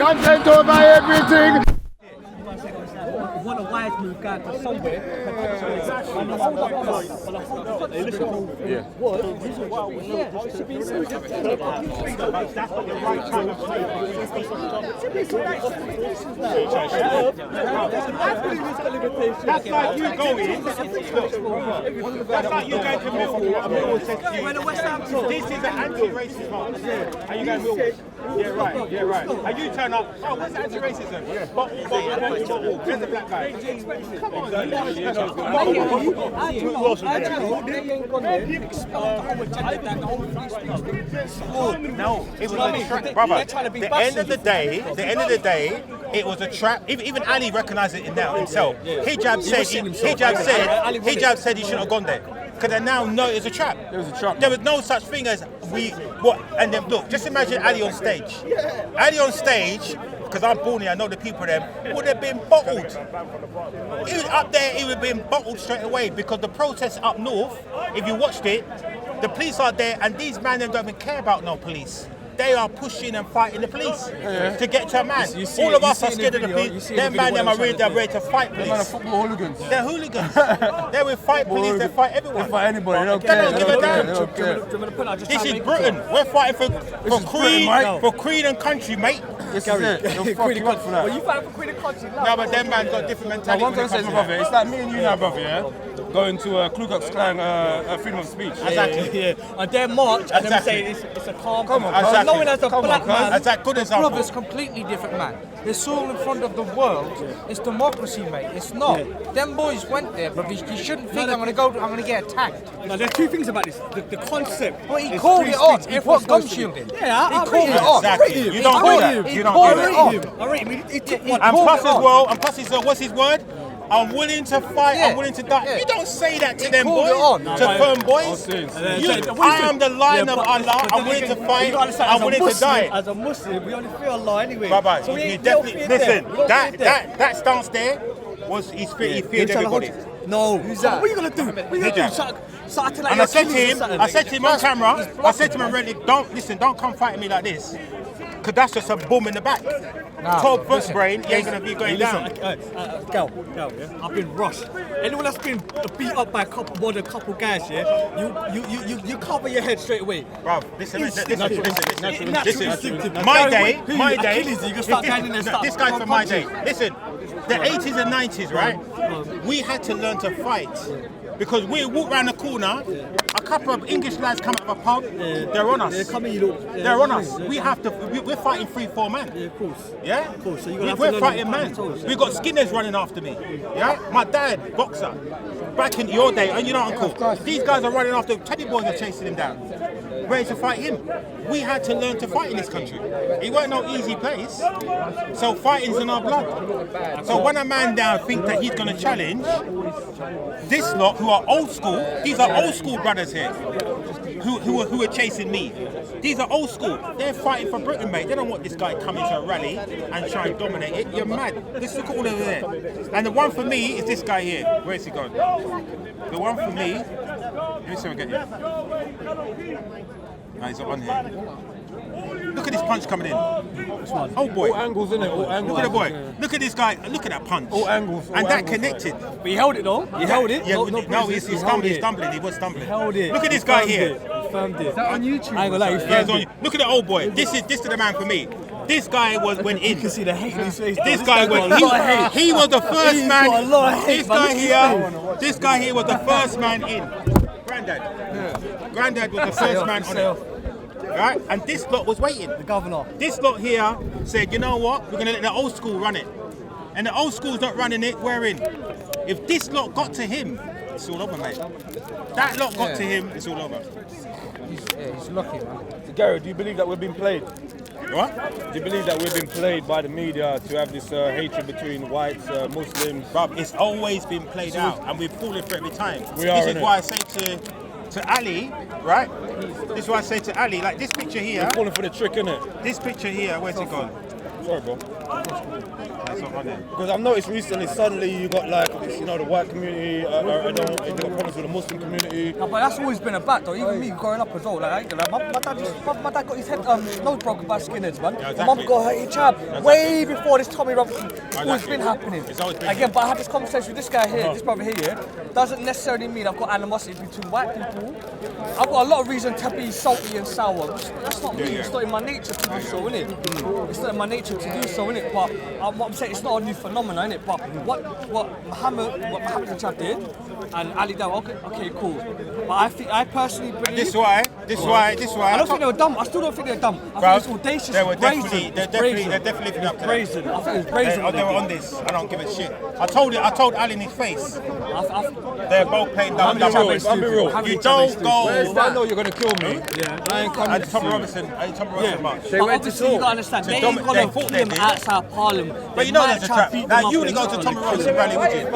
content over everything. Want a wise move guy to somewhere. That's like you going. That's like you going to Millwall and Millwall says to you, this is an anti-racist march. And you go Millwall. Yeah, right. Yeah, right. And you turn up. Oh, what's anti-racism? Yeah. Bottle. There's the black guy. Come on. No, it was a trap, brother. The end of the day, it was a trap. Even Ali recognised it now himself. Hijab said he shouldn't have gone there. Because they now know it's a trap. There was a trap. There was no such thing as and then look, just imagine Ali on stage. Ali on stage, because I'm born here, I know the people there, would have been bottled. He was up there, he would have been bottled straight away, because the protests up north, if you watched it, the police are there, and these men don't even care about no police. They are pushing and fighting the police to get to a man. All of us are scared of the police. Them man, them are ready to fight police. They're football hooligans. They're hooligans. They will fight police, they fight everyone. They fight anybody, they don't give a damn. This is Britain. We're fighting for Queen and country, mate. This is it. You're fucking up for that. Well, you fight for Queen and country now. No, but them man got different mentality. Now, one thing I say, brother, it's like me and you now, brother, yeah? Going to a Ku Klux Klan freedom of speech. Exactly. Yeah. And their march, and them saying it's a calm. Come on, exactly. Knowing as a black man, that's a good example. Brother, it's completely different, man. They're so in front of the world. It's democracy, mate. It's not. Them boys went there, but you shouldn't think I'm gonna get attacked. Now, there's two things about this. The concept. But he called it on. He put gum shielding. Yeah, he called it on. Exactly. You don't do that. You don't do that. I rate him. And plus as well, what's his word? I'm willing to fight, I'm willing to die. Yeah. You don't say that to them called boys, it on. to firm boys. I am the lion of Allah, I'm willing to fight, I'm willing to die. As a Muslim, we only fear Allah anyway. Bye-bye. So You definitely, listen, that stance there, was he feared everybody. No. Who's that? What are you going to do? What are you going to do? And I said to him on camera, I said to him really, don't come fighting me like this. Because that's just a boom in the back. Cold foot brain, you ain't going to be going down. Gal, yeah? I've been rushed. Anyone that's been beat up by more than a couple guys, yeah? You cover your head straight away. Bro, listen. Natural. My day, you can start this guy's from my day. Listen, the 80s and 90s, right? We had to learn to fight. Because we walk around the corner, a couple of English lads come out of a pub, they're on us. They're on us. We're fighting 3-4 men. Yeah, of course. Yeah? Of course. So we're fighting men. We've got skinners running after me. Yeah? My dad, boxer. Back in your day, and you know, Uncle, these guys are running after, Teddy boys are chasing him down. Ready to fight him. We had to learn to fight in this country. It weren't no easy place. So fighting's in our blood. So when a man down thinks that he's going to challenge, this lot who are old school, these are old school brothers here, who are chasing me. These are old school. They're fighting for Britain, mate. They don't want this guy coming to a rally and try and dominate it. You're mad. This look all over there. And the one for me is this guy here. Where's he gone? The one for me. Let me see if I get you. No, he's not on here. Look at this punch coming in. Oh boy. All angles, innit? All angles. Look at the boy. Look at this guy. Look at that punch. All angles. And that connected. But he held it though. He held it. Yeah, no, he's stumbling. He's stumbling. He was stumbling. He held it. Look at this guy here. He firmed it. Is that on YouTube? I ain't gonna lie. Yeah, it's on you. Look at the old boy. This is the man for me. This guy went in. You can see the hate in his face. This guy went. He was the first man. This guy here was the first man in. Granddad was the first man on it. Right? And this lot was waiting. The governor. This lot here said, you know what? We're going to let the old school run it. And the old school's not running it, we're in. If this lot got to him, it's all over, mate. That lot got to him, it's all over. He's lucky, man. Gary, do you believe that we've been played? What? Do you believe that we've been played by the media to have this hatred between whites, Muslims? Bruv, it's always been played out, and we've fallen for it every time. We are, this is why I say to Ali, right? This is why I say to Ali, like this picture here. We're falling for the trick, innit? This picture here, where's it gone? Sorry, bro. That's not on there. Because I've noticed recently, suddenly you got like the white community, they've got problems with the Muslim community. No, but that's always been a bat though. Even me growing up as well. Like, my dad got his head nose broken by skinheads, man. Yeah, My mum got her hijab way before this Tommy Robinson. It's always Exactly. been happening. It's always been Again, but I had this conversation with this guy here, this brother here. Yeah, doesn't necessarily mean I've got animosity between white people. I've got a lot of reason to be salty and sour. That's not me. It's not in my nature to do so, innit? It's not in my nature to do so, innit? But what I'm saying, it's not a new phenomenon, innit? But what Mohammed Hijab did, and Ali Dawah, okay, cool. But I personally believe. This why. I don't think they were dumb. I still don't think they were dumb. I think it's audacious. They were brazen. they're definitely living up to brazen. that. I think it's brazen. They were on this. I don't give a shit. I told Ali in his face. They're both playing down. I'll be real. You don't go. I know you're gonna kill me. Yeah. I ain't coming And to Tommy see Robinson, much. They But went to obviously, you talk. gotta understand, To they dom- ain't they gonna thought beat they him did. outside Parliament. But you know there's a trap. Now you wouldn't go to Tommy Robinson rally, would you?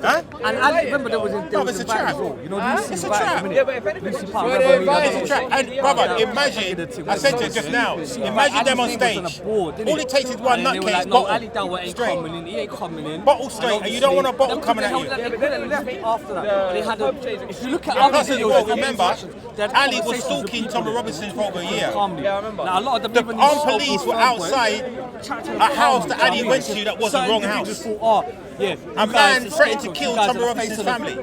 Huh? And I remember there was it's a trap. You know, Lucy It's a invited trap. him, innit? Yeah, but if anything, Lucy Park, Where remember they me, like, It's a trap. And brother, imagine, I said to you just now, imagine them on stage. All it takes is one nutcase No, Ali bottle. Dawah ain't Straight. coming in, he ain't coming in. Bottle straight, and you don't want a bottle coming at you. They could have left after that. They had if you look at other Plus as well, videos, remember, they had Ali was conversations with stalking people Tommy Robinson for over a year. calmly. Yeah, I remember. Now, a lot of them, The even armed these police were so-called outside firm a house that Ali boys, went to that was the certain wrong individuals house. thought, yeah, A man threatened to kill Tommy Robinson's family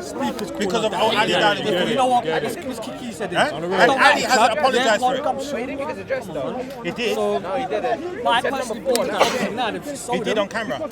because of how Ali died in the You video. know what? This Kiki said it. Huh? And Ali hasn't apologised for it. it. He did. No, he didn't. But I personally believe that. He did on camera.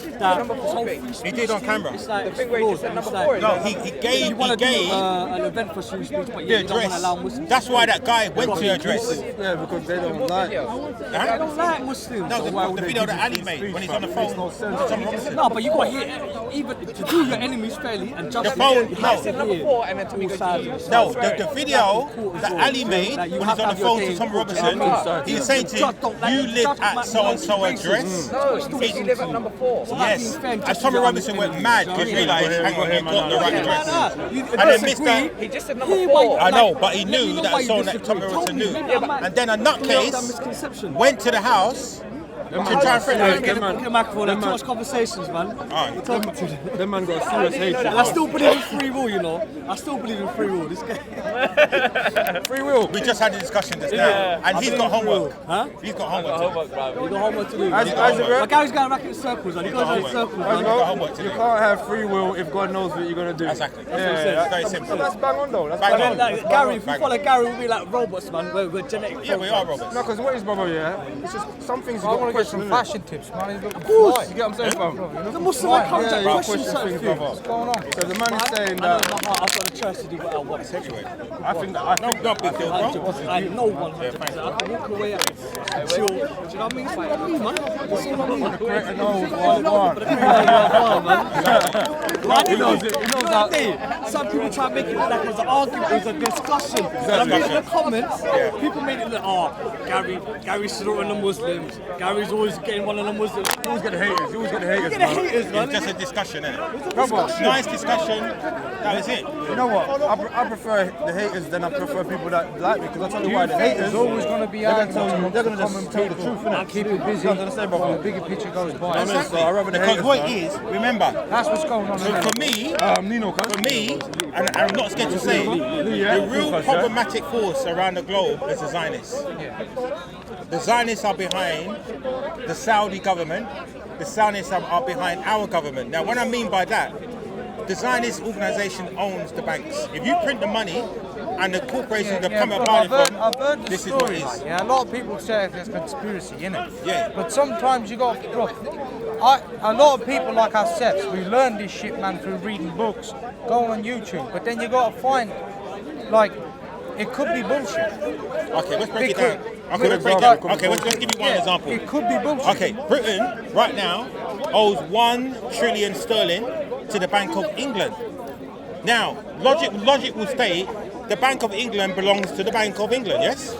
He did on camera. It's like, the thing where he just said number 4. No, he gave an event for free speech, but the yeah, you don't want to allow address. Muslims. That's why that guy went to your address. Yeah, because they don't like. They don't like Muslims. No, So why the would they video do that Ali free made speech? when he's on the phone to Tommy Robinson. No, but you got to hear, even to do your enemies fairly and just The phone- you have no. to hear all sides. No, the video that Ali made when he's on the phone to Tommy Robinson, he's saying to him, you live at so-and-so address. You live at number 4. Yes. And Tommy Robinson went mad because he realised, hang on, he got the right address. And then Mr. He just said number 4. I know, but he knew that someone that Tommy Robinson knew. And then a nutcase went to the house to try and threaten Get him. the microphone, there's too much conversations, man. Alright. Them man got serious hatred. And I still believe in free will, you know. I still believe in free will. This guy. Free will. We just had a discussion just now, and he's got homework. Huh? He's got homework. You got homework to do. Isaac, But Gary's going back in circles, and he goes in circles. He's got homework to You do. can't have free will if God knows what you're gonna do. Exactly. Yeah, Very simple. that's bang on though. That's Bang bang on. Like, Gary, if we follow Gary, we'll be like robots, man. We're genetic. Yeah, we are robots. No, because what is brother? Yeah, it's just some things you I got want to to get question. some innit? fashion tips, man. He's looking Of course, fly. you get what I'm saying, fam. The Muslim I come Yeah, to you gotta question question certain things, things. brother. What's going on? So the man is saying I know in that. my heart I've got a church to do what I want. Anyway, I think that. no big deal, bro. I know 100%. I can walk away and chill. Do you know what I mean? It's what I mean, man. That's what I mean. He knows it. He knows that. Some people try to make it look like it's an argument, it's a discussion. And I mean in the comments, people made it look, Gary's slaughtering the Muslims. Gary's always getting one of the Muslims. You always get the haters. You always get the haters. Get the man. haters, man. It's just a discussion, innit? Brother, Nice discussion. That was it. you know what? I prefer the haters than I prefer people that like me. Because I tell you why, the haters There's always going to be they're gonna arguments tell you, they're gonna amongst just tell the people truth, innit? and keep it busy. You understand, The brother? bigger picture goes by. So I rather the Because haters. what man. it is, remember, That's what's going on. so for me, Nino, for me, and I'm not scared to say it, the real problematic force around the globe is the Zionists. The Zionists are behind the Saudi government. The Zionists are behind our government. Now, what I mean by that, the Zionist organization owns the banks. If you print the money and the corporations that come about it I've heard from, the this is what story. it is. Yeah, a lot of people say there's conspiracy in it. Yeah. But sometimes you got look. A lot of people like ourselves, we learn this shit, man, through reading books, going on YouTube. But then you got to find, like, it could be bullshit. Okay, let's break it It down. could. Okay, let's break it down. Okay, let's give you one Yeah, example. It could be bullshit. Okay, Britain right now owes 1 trillion sterling to the Bank of England. Now, logic will state the Bank of England belongs to the Bank of England, yes?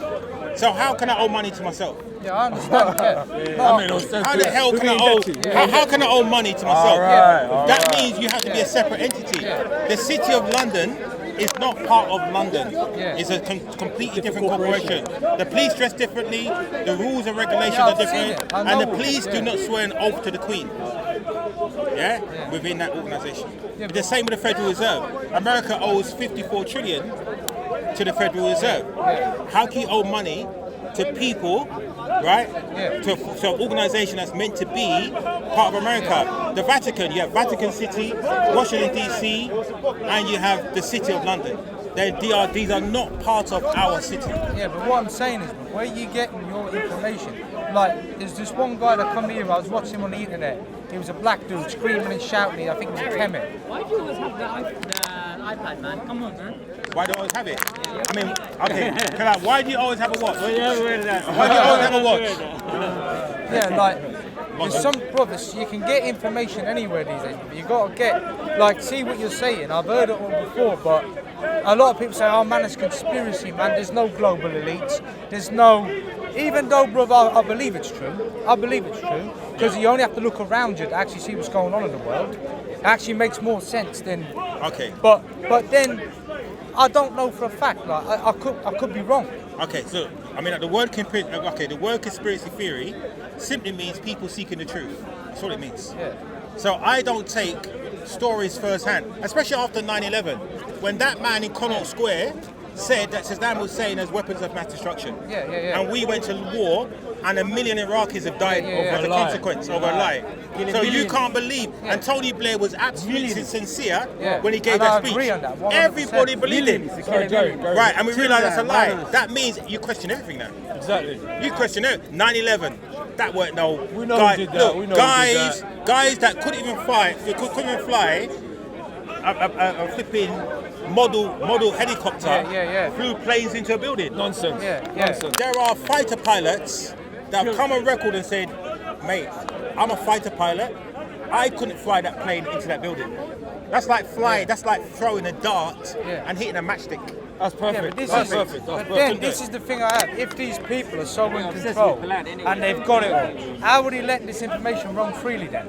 So how can I owe money to myself? Yeah, I understand. Yeah. No, How the hell can I owe? How can I owe money to myself? Alright, That means you have to be a separate entity. The City of London is not part of London. It's a completely different corporation. The police dress differently. The rules and regulations are I've seen different, it. I and the know. police do not swear an oath to the Queen. Yeah? Within that organisation. The same with the Federal Reserve. America owes 54 trillion to the Federal Reserve. How can you owe money to people, right? To an organisation that's meant to be part of America. The Vatican, you have Vatican City, Washington DC, and you have the City of London. These are not part of our city. Yeah, but what I'm saying is, where are you getting your information? Like, there's this one guy that come here, I was watching him on the internet. He was a black dude screaming and shouting, I think he was a chemist. Why do you always have the iPad, man? Come on, man. Why do you always have it? I mean, okay, why do you always have a watch? Well, yeah, we're that. Why do you always have a watch? Yeah, like, there's some brothers, you can get information anywhere these days, but you gotta get, like, see what you're saying. I've heard it all before, but a lot of people say, oh man, it's conspiracy, man. There's no global elites. There's no, even though, brother, I believe it's true. I believe it's true, because you only have to look around you to actually see what's going on in the world. It actually makes more sense than. Okay. But then, I don't know for a fact. Like, I could be wrong. Okay, so I mean, the word conspiracy theory simply means people seeking the truth. That's all it means. Yeah. So I don't take stories firsthand, especially after 9/11, when that man in Connaught Square said that Saddam Hussein has weapons of mass destruction. Yeah. And we went to war, and 1 million Iraqis have died as a consequence of a lie. So you can't believe, and Tony Blair was absolutely sincere when he gave And that I speech. agree on that, 100%. Everybody believed him. Right, and we realised that's a lie. That means you question everything now. Exactly. You question it. 9/11. That weren't no. We know who did that. Look, We know who did guys that couldn't even fly. Couldn't even fly. A flipping model helicopter flew planes into a building. Nonsense. Nonsense. There are fighter pilots that have come on record and said, mate, I'm a fighter pilot. I couldn't fly that plane into that building. That's like flying. That's like throwing a dart and hitting a matchstick. That's perfect. Yeah, but this That's is, perfect. but then this is the thing I have. If these people are so in control and they've got it all, how would he let this information run freely then?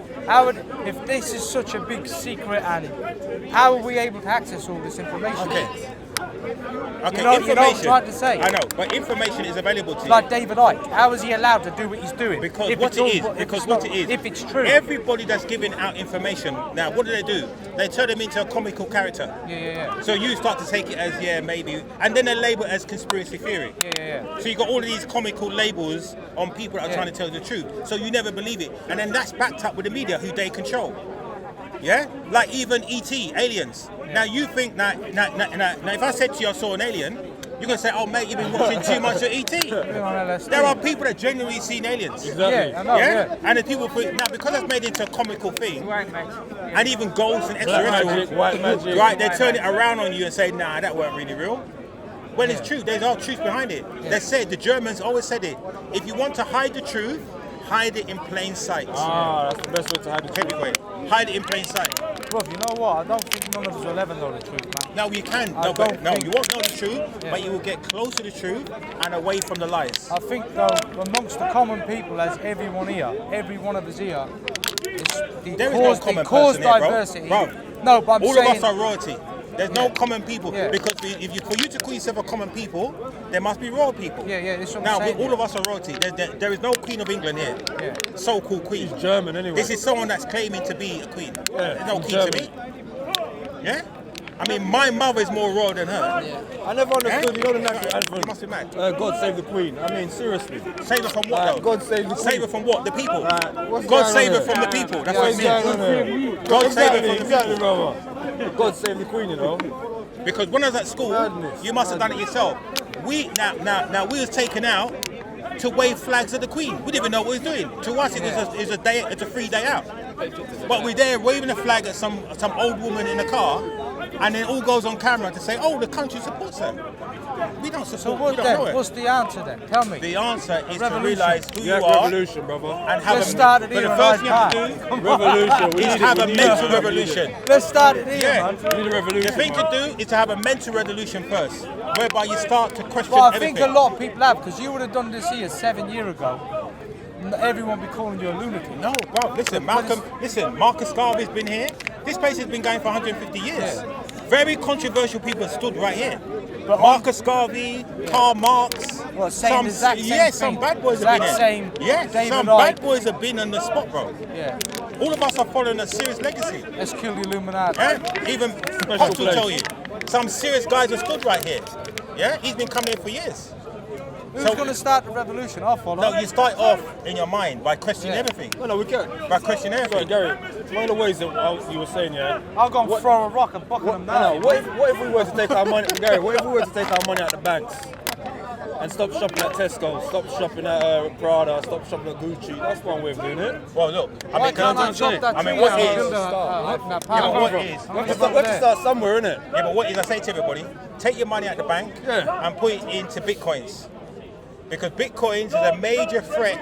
If this is such a big secret, and how are we able to access all this information? Okay, You know what I'm information. trying to say? I know, but information is available to you. Like David Icke, how is he allowed to do what he's doing? Because if what it's it all- is, if because it's what not- it is. If it's true. Everybody that's giving out information, now what do? They turn them into a comical character. Yeah. So you start to take it as, maybe, and then they label it as conspiracy theory. Yeah. So you got all of these comical labels on people that are trying to tell the truth. So you never believe it. And then that's backed up with the media who they control. Yeah? Like even E.T., aliens. Now you think, now if I said to you I saw an alien, you're going to say, oh mate, you've been watching too much of E.T. There are people that genuinely seen aliens. Exactly. Yeah, I know, yeah. And the people put, now because it's made into a comical thing, and even ghosts and extraterrestrials, White magic. right, they turn it around on you and say, nah, that weren't really real. When it's true, there's all truth behind it. They said, the Germans always said it, if you want to hide the truth, hide it in plain sight. That's the best way to hide the truth. Heavyweight. Hide it in plain sight. Bro, you know what? I don't think none of us will ever know the truth, man. No, you can. I No, don't think- you won't know the truth, but you will get close to the truth and away from the lies. I think though, amongst the common people, as everyone here, every one of us here, There is no common person here, bro. diversity. Bro, No, but I'm all saying of us are royalty. There's no common people Yeah. because for you to call yourself a common people, there must be royal people. Yeah, that's what Now, I'm saying. all of us are royalty. There is no Queen of England here. Yeah. So-called Queen. He's German anyway. This is someone that's claiming to be a queen. Yeah, There's no he's queen to me. Yeah? I mean, my mother is more royal than her. I never understood, you know the national anthem. You must be mad. God save the Queen. I mean, seriously. Save her from what, though? God save the Queen. Save her from what? The people. What's God going save her on from the here? people. That's what it means. God God save her from the Exactly, people. brother. God save the Queen, you know. Because when I was at school, Madness. you must have done it yourself. We was taken out to wave flags of the Queen. We didn't even know what we was doing. To us, it's a free day out. But we're there waving a flag at some old woman in a car, and then it all goes on camera to say, "Oh, the country supports her." We don't support. So we don't know it. what's the answer then? Tell me. The answer is to Revolution. realise who you Yeah, are revolution, brother. and have Let's a. start it But here the on first thing you have to iPad. do Revolution. We is need have it. a We need mental it. revolution. Let's start it here, Yeah. man. We need a revolution. The thing to do is to have a mental revolution first, whereby you start to question But I everything. think a lot of people have, because you would have done this here 7 years ago. Everyone would be calling you a lunatic. No, bro, listen, Marcus Garvey's been here. This place has been going for 150 years. Very controversial people stood right here. But Marcus Garvey, Karl Marx. Well, same exact same some thing. bad boys have Exact been same here. Yeah, David some Icke. bad boys have been on the spot, bro. Yeah. All of us are following a serious legacy. Let's kill the Illuminati. Yeah? Even Pops will tell you. Some serious guys have stood right here. Yeah? He's been coming here for years. Who's going to start the revolution? I'll follow. No, you start off in your mind by questioning everything. No, we can. By questioning everything. Sorry, Gary. One of the ways that you were saying, yeah. I'll go and throw a rock and bucket them down. What if we were to take our money, Gary? What if we were to take our money out the banks and stop shopping at Tesco, stop shopping at Prada, stop shopping at Gucci? That's one way of doing it. Well, look. I mean, Can't I chop that I mean, tree what out is- and build a Yeah, but power? what is? We have to start somewhere, innit? Yeah, but what is? I say to everybody, take your money out the bank and put it into bitcoins, because bitcoins is a major threat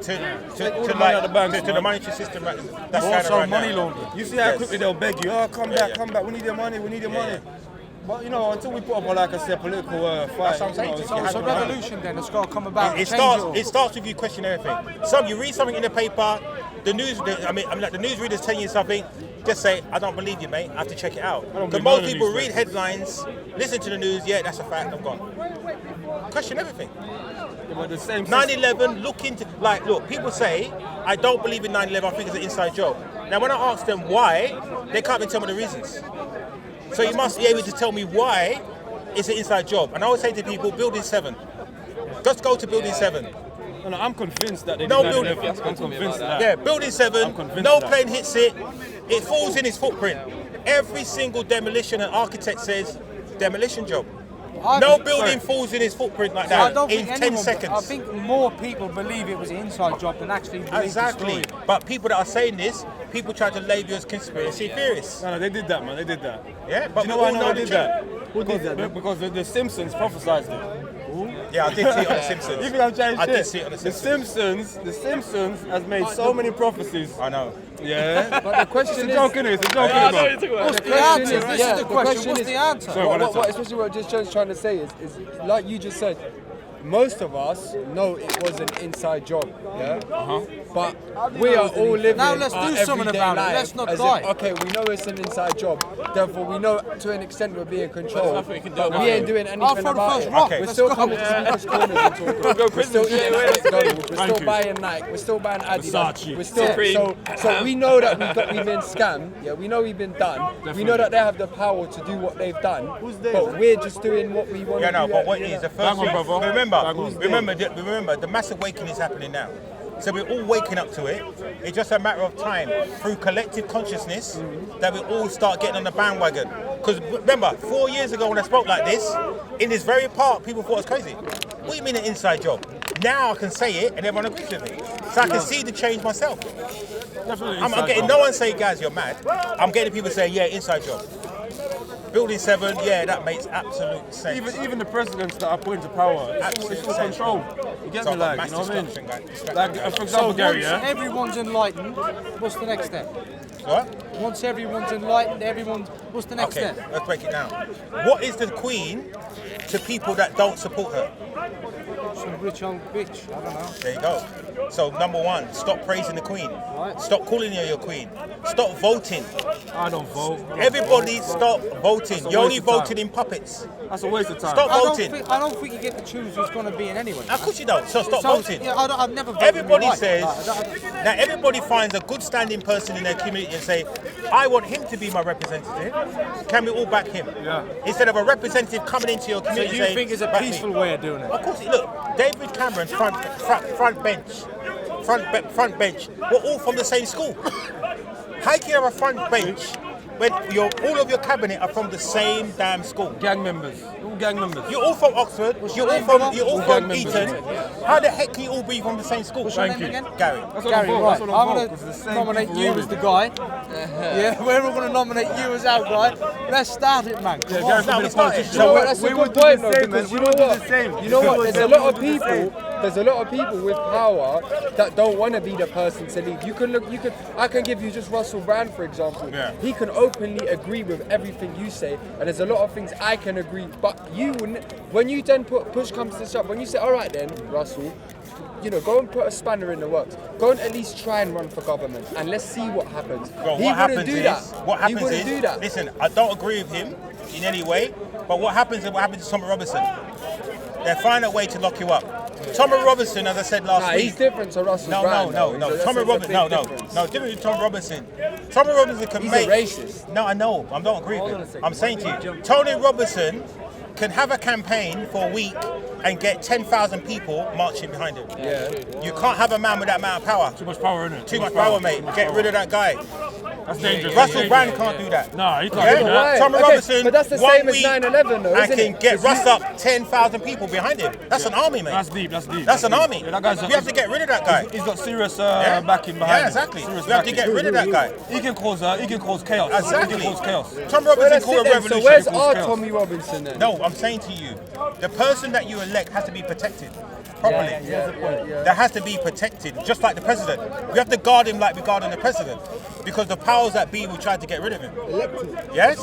to the money out the banks, to the man. monetary system. That's Also kind of money now. laundering. You see how Yes. quickly they'll beg you, oh, come back, we need your money, Yeah. But you know, until we put up, like I said, political fight, That's what I'm saying. it's So happening. revolution then, it's got to come about. It starts with you questioning everything. You read something in the paper, the news. The newsreader's telling you something. Just say, I don't believe you, mate. I have to check it out. don't Because believe most none of people these read headlines, listen to the news. Yeah, that's a fact. I'm gone. Question everything. Yeah, but the same 9/11, look, people say, I don't believe in 9/11, I think it's an inside job. Now, when I ask them why, they can't even tell me the reasons. So you must be able to tell me why it's an inside job. And I always say to people, Building 7. Just go to Building 7. No, I'm convinced that they No did building. 9/11. I'm convinced of that. Yeah, Building 7, I'm convinced no of that. plane hits it, it falls in its footprint. Every single demolition, an architect says, demolition job. No building falls in its footprint like I that don't in think 10 anyone, seconds. I think more people believe it was an inside job than actually believe Exactly. the story. But people that are saying this, people try to label you as conspiracy theorists. No, they did that, man. They did that. Yeah, but Do you know we why I all know know they the did that? Who did that, man? Because the Simpsons prophesized it. Yeah, I did see it on The Simpsons. You think I'm trying I shit? did see it on The Simpsons. The Simpsons has made so many prophecies. I know. Yeah. But the question It's a joke, innit? It's a joke, innit? What's the question answer? is- This yeah, is the the question. question What's is- the answer? Sorry, what Especially what just Joe's trying to say is like you just said, most of us know it was an inside job, yeah? But we are all living Now let's our do something everyday about it. life Let's not as die. if, okay, we know it's an inside job, therefore we know to an extent we're being controlled, but we ain't doing I'll anything throw the about first it. rock. Okay. We're Let's still go. coming to people's corners and talking. We're still eating McDonald's. We're still buying Nike. We're still buying Adidas. Versace. We're still so we know that we've been scammed. Yeah, we know we've been done. We know that they have the power to do what they've done. But we're just doing what we want Yeah, to no, do. but what is the first Hang on, thing? brother. Remember, the massive awakening is happening now. So we're all waking up to it. It's just a matter of time through collective consciousness that we all start getting on the bandwagon. Because remember, 4 years ago when I spoke like this, in this very park, people thought I was crazy. What do you mean an inside job? Now I can say it and everyone agrees with me. So I can see the change myself. Definitely. I'm getting no one say, guys, you're mad. I'm getting people say, yeah, inside job. Building 7, yeah, that makes absolute sense. Even the presidents that are put into power, it's Absolute all sense. control. You get So me, like, mass you know what I mean? destruction, guys. Like, for So example, Gary, once yeah? everyone's enlightened, what's the next step? What? Once everyone's enlightened, what's the next Okay, step? let's break it down. What is the Queen to people that don't support her? Some rich old bitch. I don't know. There you go. So number 1, stop praising the Queen. Right. Stop calling her your Queen. Stop voting. I don't vote. Everybody stop voting. That's a You're only waste of time. voting in puppets. That's a waste of time. Stop I voting. don't think you get to choose who's going to be in anyway. Of course you don't. So stop So, voting. Yeah, I've never voted. Everybody in my life. says, Like, now everybody finds a good standing person in their community and say, I want him to be my representative. Can we all back him? Yeah. Instead of a representative coming into your So community you saying, think it's a "Back me." peaceful way of doing it? Of course, look, David Cameron, front bench, we're all from the same school. How can you have a front bench when all of your cabinet are from the same damn school? Gang members. All gang members. You're all from Oxford, you're all All from gang Eton. members. How the heck can you all be from the same school? Thank you. again? Gary. That's what Gary, I vote. right. That's what I I'm vote. going 'Cause the to same nominate people you ruling. as the guy. Yeah, we're all going to nominate you as our guy. Let's start it, man. Come Yeah, on. Gary's No, not we a started. politician. So That's a we good would do point the though, same, because we you know would do what? the same. You know what? There's a lot of We would do the same. people. There's a lot of people with power that don't want to be the person to lead. You can look. You can. I can give you just Russell Brand, for example. Yeah. He can openly agree with everything you say, and there's a lot of things I can agree. But you, when you then push comes to shove, when you say, all right then, Russell, you know, go and put a spanner in the works. Go and at least try and run for government, and let's see what happens. Well, He what wouldn't happens do is, that. what He happens wouldn't is, do that. listen, I don't agree with him in any way, but what happens is what happened to Thomas Robinson. They find a way to lock you up. Tommy Robinson, as I said last Nah, week. he's different to Russell Brand. No. Tommy Robinson, no. Different to Tommy Robinson. Tommy Robinson can He's make. a racist. No, I know. I don't agree with it. I'm saying to you, Tony Robinson can have a campaign for a week and get 10,000 people marching behind him. Yeah. You can't have a man with that amount of power. Too much power in it. Too much power, mate. Get rid of that guy. That's dangerous. Russell Brand can't do that. Nah, he can't Yeah? do that. Tommy Okay, Robinson, but that's the 1 same as week 9/11 though, and isn't can it? get Russ up 10,000 people behind him. That's an army, mate. That's deep. That's an army. Yeah, that guy's we have to get rid of that guy. He's got serious Yeah? backing behind Yeah, him. exactly. Serious We have to backing. get rid of that guy. He can cause chaos. Exactly. He can cause chaos. Tom Well, Robinson that's called it a then. revolution. So where's Equals our chaos. Tommy Robinson then? No, I'm saying to you, the person that you elect has to be protected properly. Yeah. That has to be protected, just like the president. We have to guard him like we guard the president, because the powers that be will try to get rid of him. Yes?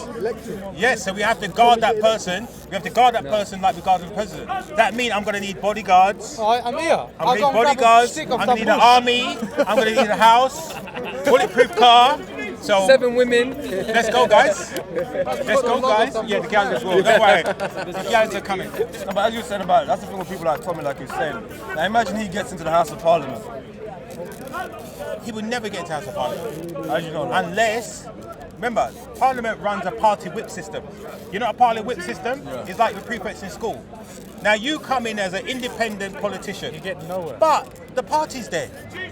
Yes, so we have to guard that person. We have to guard that person like we guard the president. That means I'm going to need bodyguards. I'm here. I'm going to need bodyguards. I'm going to need an army. I'm going to need a house, bulletproof car. So 7 women. let's go, guys. Let's go, guys. Yeah, the girls as well. Don't worry. The girls are coming. No, but as you said about it, that's the thing with people like Tommy, like you're saying. Now imagine he gets into the House of Parliament. He would never get into House of Parliament. As you know, like, Unless, remember, Parliament runs a party whip system. You know what a party whip system? It's like the prefects in school. Now you come in as an independent politician. You get nowhere. But the party's there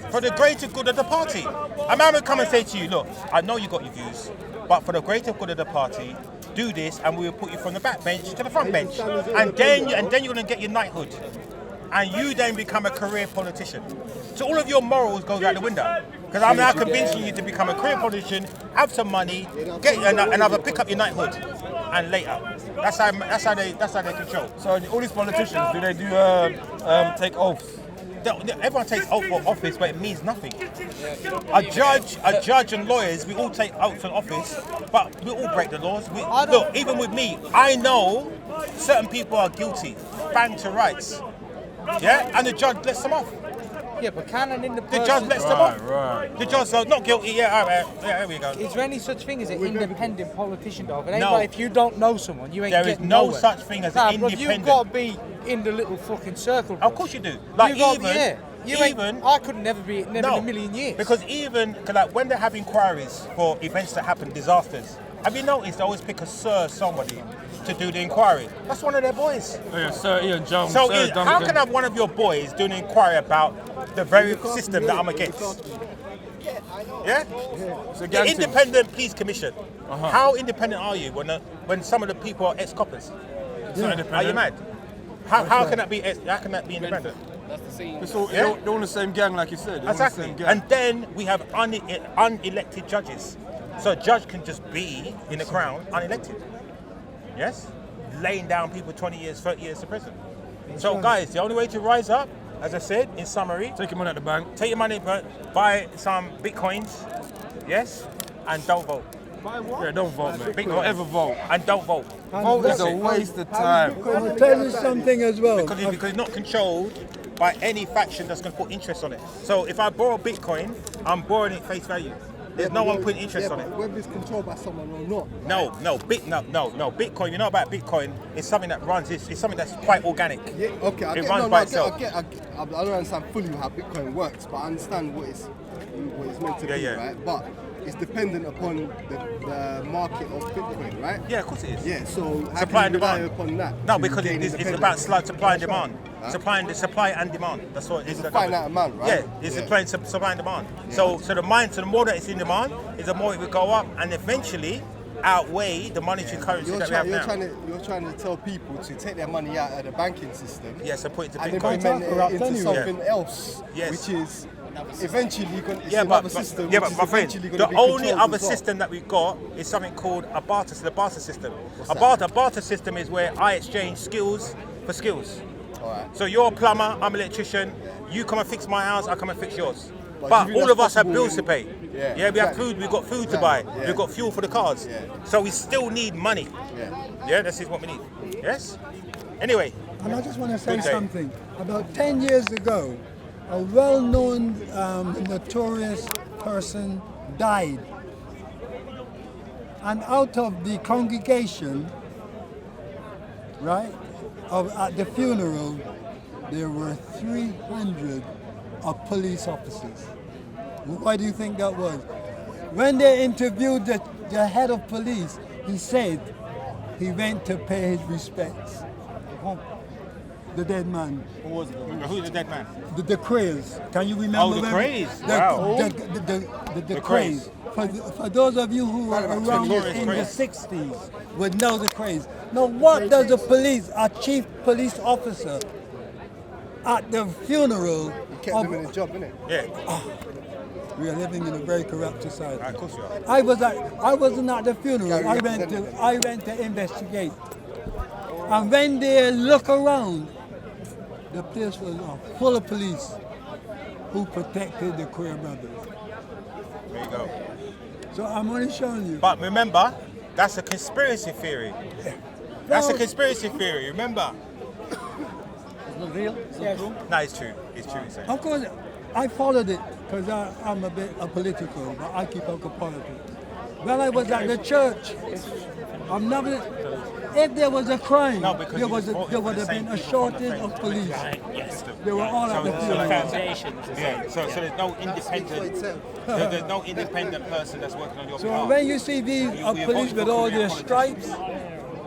for the greater good of the party. A man would come and say to you, look, I know you got your views, but for the greater good of the party, do this and we will put you from the back bench to the front bench. And then you're going to get your knighthood. And you then become a career politician. So all of your morals goes out the window. Because I'm now convincing you to become a career politician, have some money, get another, pick up your knighthood, and later. That's how they control. so all these politicians, do they do take oaths? Everyone takes oath for office, but it means nothing. A judge and lawyers, we all take oaths of office, but we all break the laws. Look, even with me, I know certain people are guilty, bang to rights. Yeah, and the judge lets them off. Yeah, but can an The independent... judge lets them off. Right. The judge says not guilty. Yeah, all right. Yeah, here we go. Is there any such thing as an independent politician, dog? It ain't No. like if you don't know someone, you ain't There is getting no nowhere. such thing as Nah, an bro, independent. you've got to be in the little fucking circle. Of course you do. Like You got- even, yeah. You ain't- I could never be, never in a million years. Because even like when they have inquiries for events that happen, disasters, have you noticed they always pick a somebody to do the inquiry? That's one of their boys. Oh, yeah, Sir Ian Jones. So Sir how Duncan. can I have one of your boys do an inquiry about the very system that I'm against? Yeah? It's a The gang thing. Independent Police Commission. How independent are you when some of the people are ex-coppers? It's not independent. Are you mad? How can that be? How can that be independent? It's all, Yeah? they're all in the same gang, like you said. They're all in the Exactly. same gang. And then we have unelected judges. So a judge can just be in the crown unelected. Yes? Laying down people 20 years, 30 years to prison. So guys, the only way to rise up, as I said, in summary, Take your money at the bank. take your money, buy some bitcoins, yes, and don't vote. Yeah, don't vote, man. Big Don't ever vote. And don't vote. Vote is a waste of time. I'll tell you something as well. Because it's not controlled by any faction that's going to put interest on it. So if I borrow Bitcoin, I'm borrowing it face value. There's no one putting interest on it. Whether it's controlled by someone or not. No. Bitcoin. You know about Bitcoin? It's something that runs. It's something that's quite organic. Yeah, okay, It runs by itself. I don't understand fully how Bitcoin works, but I understand what it's meant to be, Yeah. right? But it's dependent upon the market of Bitcoin, right? Yeah, of course it is. Yeah, so how Supply can and you rely demand. upon that? No, to because gain it's independence? about supply and demand. Huh? Supply and demand. That's what it is. It's a finite amount, right? Yeah, it's Yeah. supply and demand. So the more that it's in demand, is the more it will go up, and eventually outweigh the monetary currency that we have now. You're trying to tell people to take their money out of the banking system Yes, and put it to and Bitcoin. implement it into anyway. something else, Yes. which is eventually going to Yeah, another system. but which is my friend, eventually gonna the be only controlled other as well. system that we've got is something called the barter system. A barter system is where I exchange skills for skills. Alright. So you're a plumber, I'm an electrician, you come and fix my house, I come and fix yours. But But do you think all of that's us have possible bills to pay. Yeah, we have exactly. food, we've got food to buy, Exactly, yeah. we've got fuel for the cars. Yeah. So we still need money. Yeah, this is what we need. Yes? Anyway, And I just want to say Good day. something. About 10 years ago, a well-known notorious person died. And out of the congregation, right, at the funeral, there were 300 of police officers. Why do you think that was? When they interviewed the head of police, he said he went to pay his respects. The dead man. Who's the dead man? The craze. Can you remember? Oh, the craze. Wow. The craze. craze. For those of you who were around in craze. the 60s would know the craze. Now, what does the police, a chief police officer, at the funeral? He kept doing his job, innit? Yeah. We are living in a very corrupt society. Of course you are. I wasn't at the funeral. Yeah, I went to investigate. And when they look around, the place was full of police who protected the queer brothers. There you go. So I'm only showing you. But remember, that's a conspiracy theory. That's a conspiracy theory, remember? It's not real. It's not true. No, it's true. It's true. It's Of course, I followed it because I'm a bit apolitical, but I keep up with politics. When I was at the church, I'm never. If there was a crime, No, because there you fought would for the have been same a people from the shortage of faith. police. Yes. They were all at the funeral. Yeah, so there's no independent, there's no independent person that's working on your So behalf. when you see these police with all their stripes,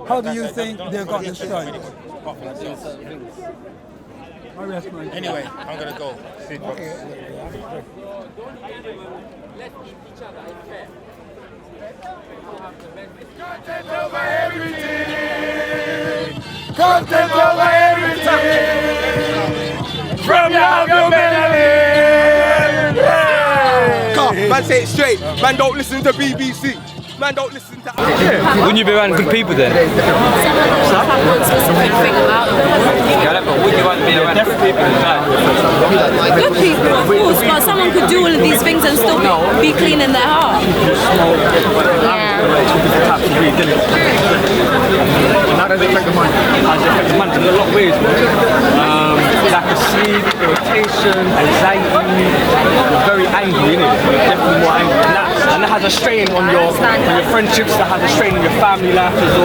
how do you think they got the stripes? Apart from themselves. I rest my case. Anyway, I'm gonna go. See you, folks. Content over everything. From your melanin. Come, man, say it straight. Man, don't listen to BBC. Man, don't listen to. Wouldn't you be around good people then? Someone have one specific thing about them. But would you want to be around good people as well? Good people, of course, but someone could do all of these things and still be clean in their heart. How does it affect the mind? How does it affect the mind? In a lot of ways. Lack of sleep, irritation, anxiety, very angry, innit? Definitely more angry. And that has a strain on your friendships, that has a strain on your family life as well.